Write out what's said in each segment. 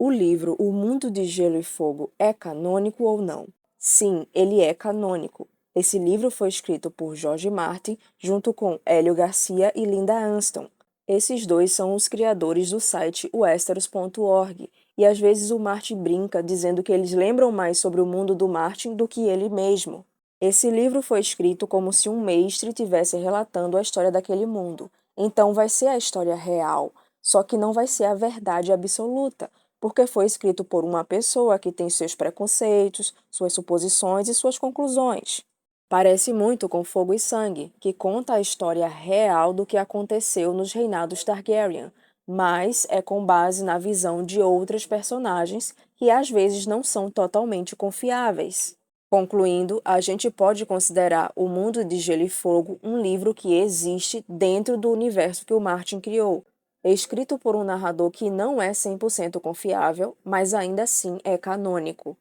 O livro O Mundo de Gelo e Fogo é canônico ou não? Sim, ele é canônico. Esse livro foi escrito por George Martin junto com Hélio Garcia e Linda Anston. Esses dois são os criadores do site westeros.org, e às vezes o Martin brinca dizendo que eles lembram mais sobre o mundo do Martin do que ele mesmo. Esse livro foi escrito como se um mestre estivesse relatando a história daquele mundo. Então vai ser a história real, só que não vai ser a verdade absoluta, porque foi escrito por uma pessoa que tem seus preconceitos, suas suposições e suas conclusões. Parece muito com Fogo e Sangue, que conta a história real do que aconteceu nos reinados Targaryen, mas é com base na visão de outras personagens que às vezes não são totalmente confiáveis. Concluindo, a gente pode considerar O Mundo de Gelo e Fogo um livro que existe dentro do universo que o Martin criou, escrito por um narrador que não é 100% confiável, mas ainda assim é canônico.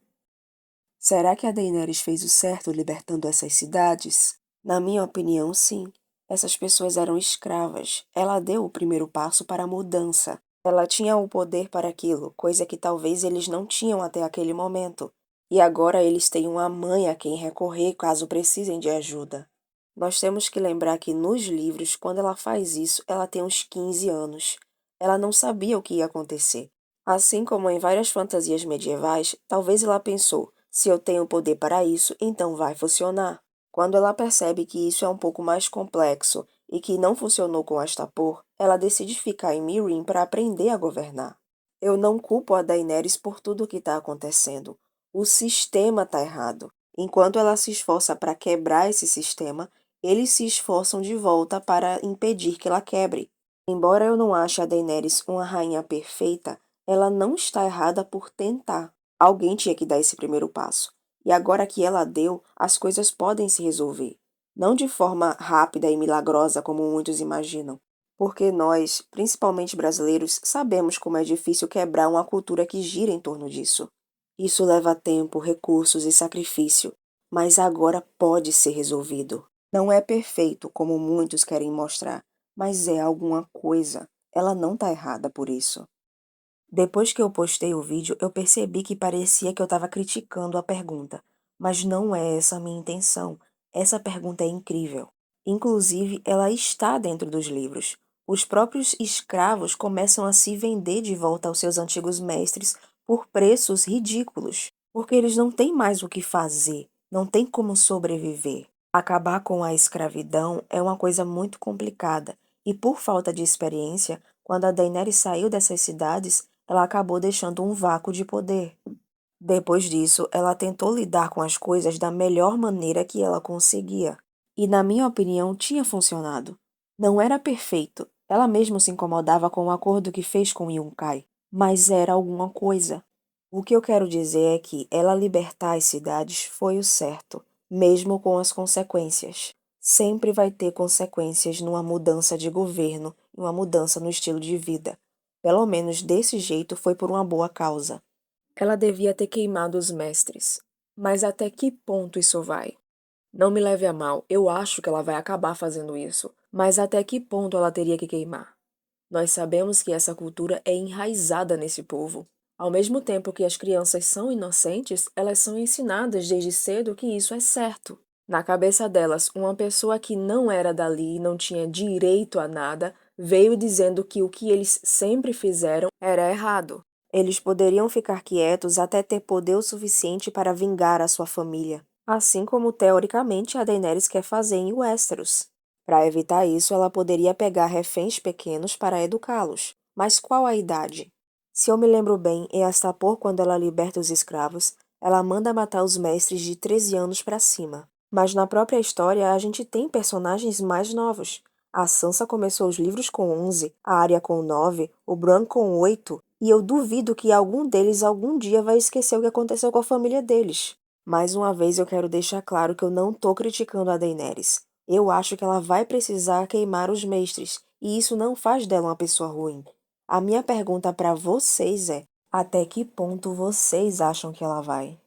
Será que a Daenerys fez o certo libertando essas cidades? Na minha opinião, sim. Essas pessoas eram escravas. Ela deu o primeiro passo para a mudança. Ela tinha o poder para aquilo, coisa que talvez eles não tinham até aquele momento. E agora eles têm uma mãe a quem recorrer caso precisem de ajuda. Nós temos que lembrar que nos livros, quando ela faz isso, ela tem uns 15 anos. Ela não sabia o que ia acontecer. Assim como em várias fantasias medievais, talvez ela pensou: se eu tenho poder para isso, então vai funcionar. Quando ela percebe que isso é um pouco mais complexo e que não funcionou com Astapor, ela decide ficar em Meereen para aprender a governar. Eu não culpo a Daenerys por tudo o que está acontecendo. O sistema está errado. Enquanto ela se esforça para quebrar esse sistema, eles se esforçam de volta para impedir que ela quebre. Embora eu não ache a Daenerys uma rainha perfeita, ela não está errada por tentar. Alguém tinha que dar esse primeiro passo. E agora que ela deu, as coisas podem se resolver. Não de forma rápida e milagrosa como muitos imaginam. Porque nós, principalmente brasileiros, sabemos como é difícil quebrar uma cultura que gira em torno disso. Isso leva tempo, recursos e sacrifício, mas agora pode ser resolvido. Não é perfeito, como muitos querem mostrar, mas é alguma coisa. Ela não está errada por isso. Depois que eu postei o vídeo, eu percebi que parecia que eu estava criticando a pergunta, mas não é essa a minha intenção. Essa pergunta é incrível. Inclusive, ela está dentro dos livros. Os próprios escravos começam a se vender de volta aos seus antigos mestres por preços ridículos, porque eles não têm mais o que fazer, não têm como sobreviver. Acabar com a escravidão é uma coisa muito complicada, e por falta de experiência, quando a Daenerys saiu dessas cidades, ela acabou deixando um vácuo de poder. Depois disso, ela tentou lidar com as coisas da melhor maneira que ela conseguia. E, na minha opinião, tinha funcionado. Não era perfeito. Ela mesma se incomodava com o acordo que fez com Yunkai, mas era alguma coisa. O que eu quero dizer é que ela libertar as cidades foi o certo, mesmo com as consequências. Sempre vai ter consequências numa mudança de governo e uma mudança no estilo de vida. Pelo menos desse jeito foi por uma boa causa. Ela devia ter queimado os mestres. Mas até que ponto isso vai? Não me leve a mal, eu acho que ela vai acabar fazendo isso, mas até que ponto ela teria que queimar? Nós sabemos que essa cultura é enraizada nesse povo. Ao mesmo tempo que as crianças são inocentes, elas são ensinadas desde cedo que isso é certo. Na cabeça delas, uma pessoa que não era dali e não tinha direito a nada veio dizendo que o que eles sempre fizeram era errado. Eles poderiam ficar quietos até ter poder o suficiente para vingar a sua família, assim como teoricamente a Daenerys quer fazer em Westeros. Para evitar isso, ela poderia pegar reféns pequenos para educá-los. Mas qual a idade? Se eu me lembro bem, em Astapor, quando ela liberta os escravos, ela manda matar os mestres de 13 anos para cima. Mas na própria história, a gente tem personagens mais novos. A Sansa começou os livros com 11, a Arya com 9, o Bran com 8, e eu duvido que algum deles algum dia vai esquecer o que aconteceu com a família deles. Mais uma vez eu quero deixar claro que eu não tô criticando a Daenerys. Eu acho que ela vai precisar queimar os mestres, e isso não faz dela uma pessoa ruim. A minha pergunta para vocês é: até que ponto vocês acham que ela vai?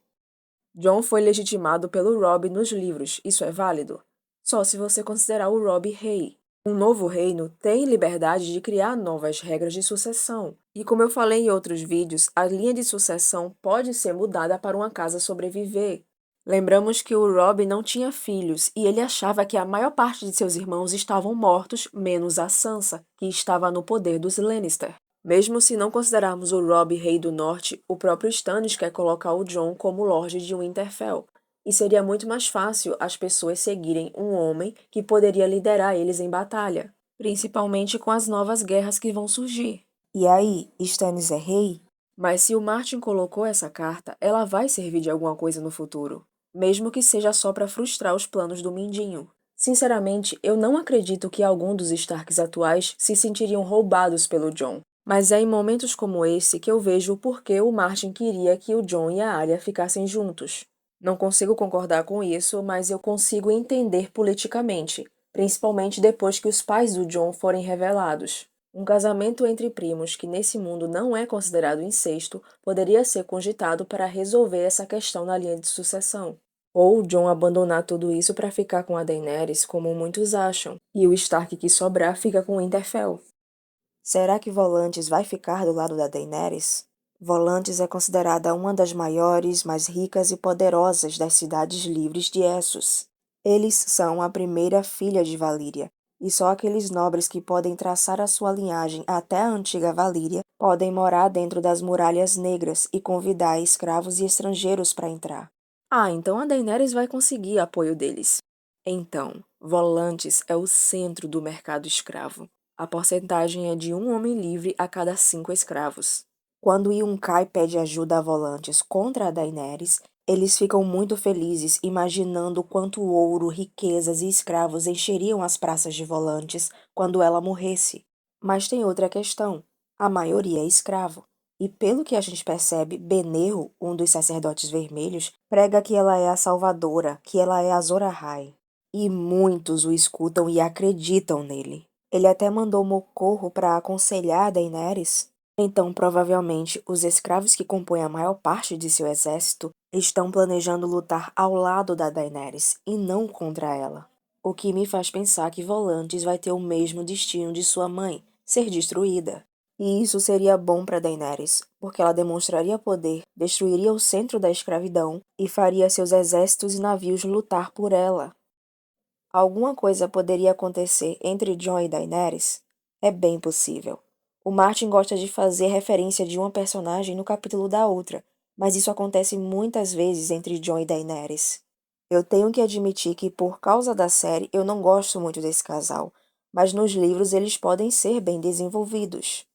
Jon foi legitimado pelo Robb nos livros, isso é válido? Só se você considerar o Robb rei. Um novo reino tem liberdade de criar novas regras de sucessão. E como eu falei em outros vídeos, a linha de sucessão pode ser mudada para uma casa sobreviver. Lembramos que o Robb não tinha filhos e ele achava que a maior parte de seus irmãos estavam mortos, menos a Sansa, que estava no poder dos Lannister. Mesmo se não considerarmos o Robb rei do norte, o próprio Stannis quer colocar o Jon como Lorde de Winterfell. E seria muito mais fácil as pessoas seguirem um homem que poderia liderar eles em batalha, principalmente com as novas guerras que vão surgir. E aí, Stannis é rei? Mas se o Martin colocou essa carta, ela vai servir de alguma coisa no futuro, mesmo que seja só para frustrar os planos do Mindinho. Sinceramente, eu não acredito que algum dos Starks atuais se sentiriam roubados pelo Jon. Mas é em momentos como esse que eu vejo o porquê o Martin queria que o Jon e a Arya ficassem juntos. Não consigo concordar com isso, mas eu consigo entender politicamente, principalmente depois que os pais do Jon forem revelados. Um casamento entre primos que nesse mundo não é considerado incesto poderia ser cogitado para resolver essa questão na linha de sucessão. Ou o Jon abandonar tudo isso para ficar com a Daenerys, como muitos acham, e o Stark que sobrar fica com Winterfell. Será que Volantis vai ficar do lado da Daenerys? Volantis é considerada uma das maiores, mais ricas e poderosas das cidades livres de Essos. Eles são a primeira filha de Valíria, e só aqueles nobres que podem traçar a sua linhagem até a antiga Valíria podem morar dentro das muralhas negras e convidar escravos e estrangeiros para entrar. Ah, então a Daenerys vai conseguir apoio deles. Então, Volantis é o centro do mercado escravo. A porcentagem é de um homem livre a cada 5 escravos. Quando Yunkai pede ajuda a Volantis contra a Daenerys, eles ficam muito felizes, imaginando quanto ouro, riquezas e escravos encheriam as praças de Volantis quando ela morresse. Mas tem outra questão. A maioria é escravo. E pelo que a gente percebe, Benerro, um dos sacerdotes vermelhos, prega que ela é a salvadora, que ela é a Azor Ahai. E muitos o escutam e acreditam nele. Ele até mandou Mocorro para aconselhar a Daenerys. Então, provavelmente, os escravos que compõem a maior parte de seu exército estão planejando lutar ao lado da Daenerys e não contra ela. O que me faz pensar que Volantis vai ter o mesmo destino de sua mãe, ser destruída. E isso seria bom para Daenerys, porque ela demonstraria poder, destruiria o centro da escravidão e faria seus exércitos e navios lutar por ela. Alguma coisa poderia acontecer entre Jon e Daenerys? É bem possível. O Martin gosta de fazer referência de uma personagem no capítulo da outra, mas isso acontece muitas vezes entre Jon e Daenerys. Eu tenho que admitir que, por causa da série, eu não gosto muito desse casal, mas nos livros eles podem ser bem desenvolvidos.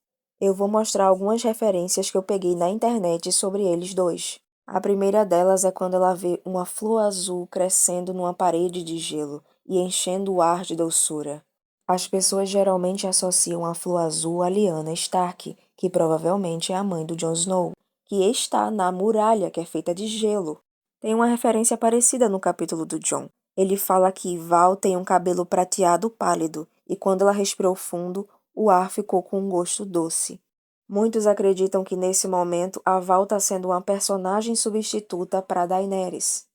Eu vou mostrar algumas referências que eu peguei na internet sobre eles dois. A primeira delas é quando ela vê uma flor azul crescendo numa parede de gelo e enchendo o ar de doçura. As pessoas geralmente associam a flor azul a Lyanna Stark, que provavelmente é a mãe do Jon Snow, que está na muralha que é feita de gelo. Tem uma referência parecida no capítulo do Jon. Ele fala que Val tem um cabelo prateado pálido e quando ela respirou fundo, o ar ficou com um gosto doce. Muitos acreditam que nesse momento a Val está sendo uma personagem substituta para Daenerys.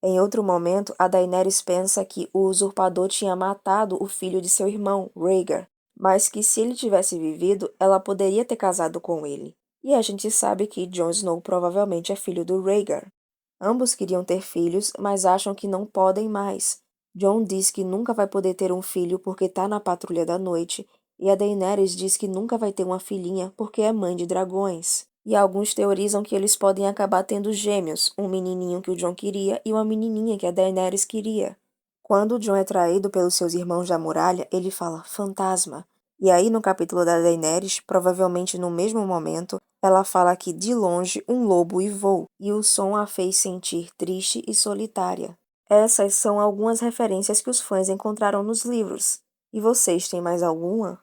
Em outro momento, a Daenerys pensa que o usurpador tinha matado o filho de seu irmão, Rhaegar, mas que se ele tivesse vivido, ela poderia ter casado com ele. E a gente sabe que Jon Snow provavelmente é filho do Rhaegar. Ambos queriam ter filhos, mas acham que não podem mais. Jon diz que nunca vai poder ter um filho porque está na patrulha da noite, e a Daenerys diz que nunca vai ter uma filhinha porque é mãe de dragões. E alguns teorizam que eles podem acabar tendo gêmeos, um menininho que o Jon queria e uma menininha que a Daenerys queria. Quando o Jon é traído pelos seus irmãos da muralha, ele fala fantasma. E aí no capítulo da Daenerys, provavelmente no mesmo momento, ela fala que de longe um lobo uivou e o som a fez sentir triste e solitária. Essas são algumas referências que os fãs encontraram nos livros. E vocês têm mais alguma?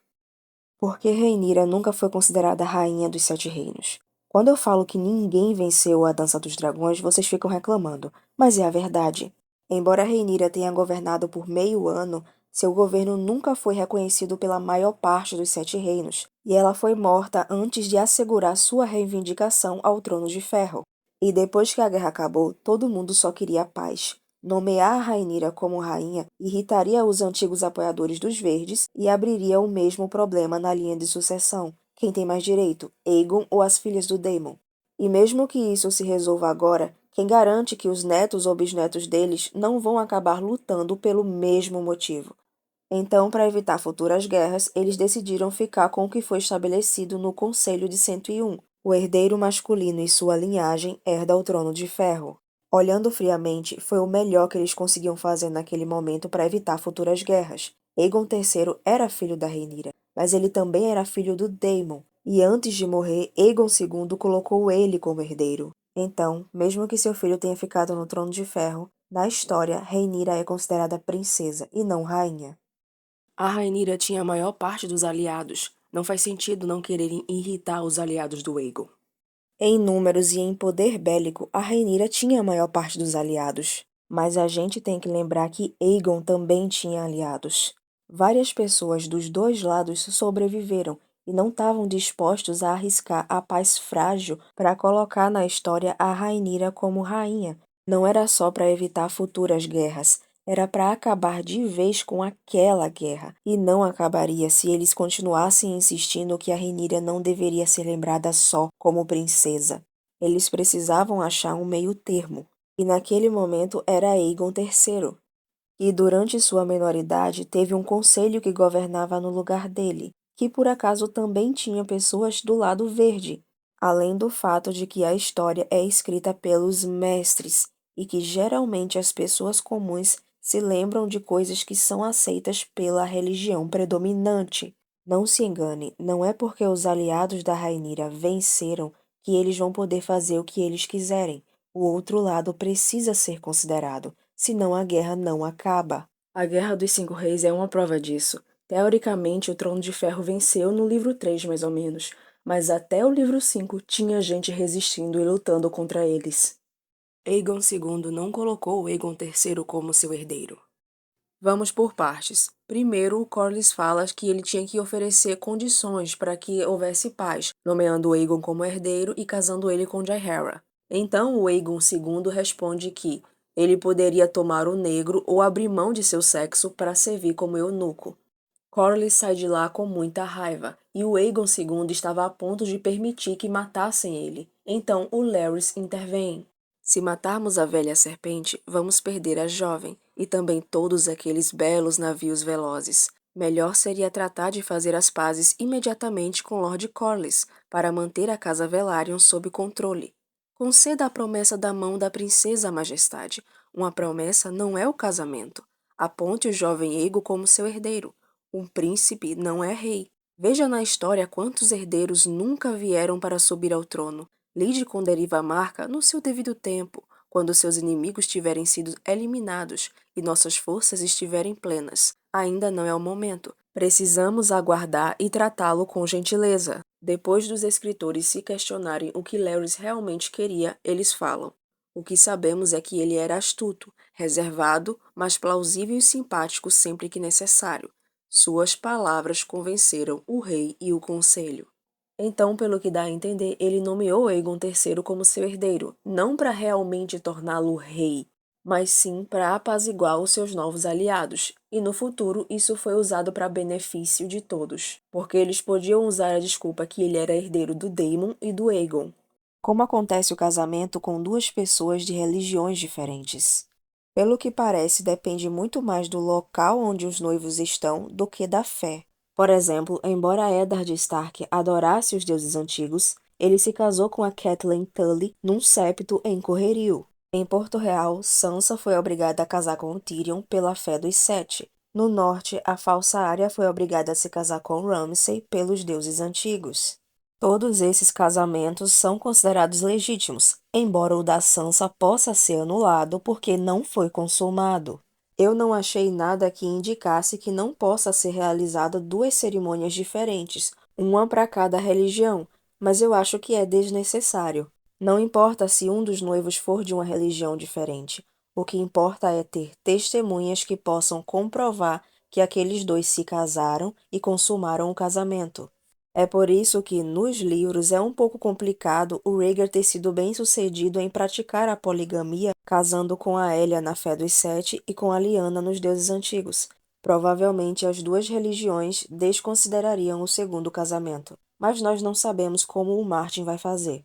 Por que Rhaenyra nunca foi considerada a rainha dos Sete Reinos? Quando eu falo que ninguém venceu a Dança dos Dragões, vocês ficam reclamando, mas é a verdade. Embora Rhaenyra tenha governado por meio ano, seu governo nunca foi reconhecido pela maior parte dos Sete Reinos, e ela foi morta antes de assegurar sua reivindicação ao Trono de Ferro. E depois que a guerra acabou, todo mundo só queria paz. Nomear a Rhaenyra como rainha irritaria os antigos apoiadores dos Verdes e abriria o mesmo problema na linha de sucessão. Quem tem mais direito, Aegon ou as filhas do Daemon? E mesmo que isso se resolva agora, quem garante que os netos ou bisnetos deles não vão acabar lutando pelo mesmo motivo? Então, para evitar futuras guerras, eles decidiram ficar com o que foi estabelecido no Conselho de 101. O herdeiro masculino e sua linhagem herda o Trono de Ferro. Olhando friamente, foi o melhor que eles conseguiam fazer naquele momento para evitar futuras guerras. Aegon III era filho da Rhaenyra, mas ele também era filho do Daemon, e antes de morrer, Aegon II colocou ele como herdeiro. Então, mesmo que seu filho tenha ficado no Trono de Ferro, na história, Rhaenyra é considerada princesa e não rainha. A Rhaenyra tinha a maior parte dos aliados. Não faz sentido não quererem irritar os aliados do Aegon. Em números e em poder bélico, a Rhaenyra tinha a maior parte dos aliados. Mas a gente tem que lembrar que Aegon também tinha aliados. Várias pessoas dos dois lados sobreviveram e não estavam dispostos a arriscar a paz frágil para colocar na história a Rhaenyra como rainha. Não era só para evitar futuras guerras, era para acabar de vez com aquela guerra, e não acabaria se eles continuassem insistindo que a Rhaenyra não deveria ser lembrada só como princesa. Eles precisavam achar um meio-termo, e naquele momento era Aegon III, e durante sua menoridade teve um conselho que governava no lugar dele, que por acaso também tinha pessoas do lado verde, além do fato de que a história é escrita pelos mestres e que geralmente as pessoas comuns se lembram de coisas que são aceitas pela religião predominante. Não se engane, não é porque os aliados da Rhaenyra venceram que eles vão poder fazer o que eles quiserem. O outro lado precisa ser considerado, senão a guerra não acaba. A Guerra dos Cinco Reis é uma prova disso. Teoricamente, o Trono de Ferro venceu no livro 3, mais ou menos, mas até o livro 5 tinha gente resistindo e lutando contra eles. Aegon II não colocou Aegon III como seu herdeiro. Vamos por partes. Primeiro, o Corlys fala que ele tinha que oferecer condições para que houvesse paz, nomeando Aegon como herdeiro e casando ele com Jaehaera. Então, o Aegon II responde que ele poderia tomar o negro ou abrir mão de seu sexo para servir como eunuco. Corlys sai de lá com muita raiva, e o Aegon II estava a ponto de permitir que matassem ele. Então, o Larys intervém. Se matarmos a velha serpente, vamos perder a jovem, e também todos aqueles belos navios velozes. Melhor seria tratar de fazer as pazes imediatamente com Lord Corlys, para manter a Casa Velaryon sob controle. Conceda a promessa da mão da princesa, majestade. Uma promessa não é o casamento. Aponte o jovem Aegon como seu herdeiro. Um príncipe não é rei. Veja na história quantos herdeiros nunca vieram para subir ao trono. Lide com deriva marca no seu devido tempo, quando seus inimigos tiverem sido eliminados e nossas forças estiverem plenas. Ainda não é o momento. Precisamos aguardar e tratá-lo com gentileza. Depois dos escritores se questionarem o que Larys realmente queria, eles falam. O que sabemos é que ele era astuto, reservado, mas plausível e simpático sempre que necessário. Suas palavras convenceram o rei e o conselho. Então, pelo que dá a entender, ele nomeou Aegon III como seu herdeiro, não para realmente torná-lo rei, mas sim para apaziguar os seus novos aliados, e no futuro isso foi usado para benefício de todos, porque eles podiam usar a desculpa que ele era herdeiro do Daemon e do Aegon. Como acontece o casamento com duas pessoas de religiões diferentes? Pelo que parece, depende muito mais do local onde os noivos estão do que da fé. Por exemplo, embora Eddard Stark adorasse os deuses antigos, ele se casou com a Catelyn Tully num septo em Correrio. Em Porto Real, Sansa foi obrigada a casar com Tyrion pela fé dos Sete. No norte, a falsa Arya foi obrigada a se casar com Ramsay pelos deuses antigos. Todos esses casamentos são considerados legítimos, embora o da Sansa possa ser anulado porque não foi consumado. Eu não achei nada que indicasse que não possa ser realizada duas cerimônias diferentes, uma para cada religião, mas eu acho que é desnecessário. Não importa se um dos noivos for de uma religião diferente. O que importa é ter testemunhas que possam comprovar que aqueles dois se casaram e consumaram o casamento. É por isso que, nos livros, é um pouco complicado o Rhaegar ter sido bem-sucedido em praticar a poligamia, casando com a Elia na fé dos Sete e com a Lyanna nos deuses antigos. Provavelmente as duas religiões desconsiderariam o segundo casamento, mas nós não sabemos como o Martin vai fazer.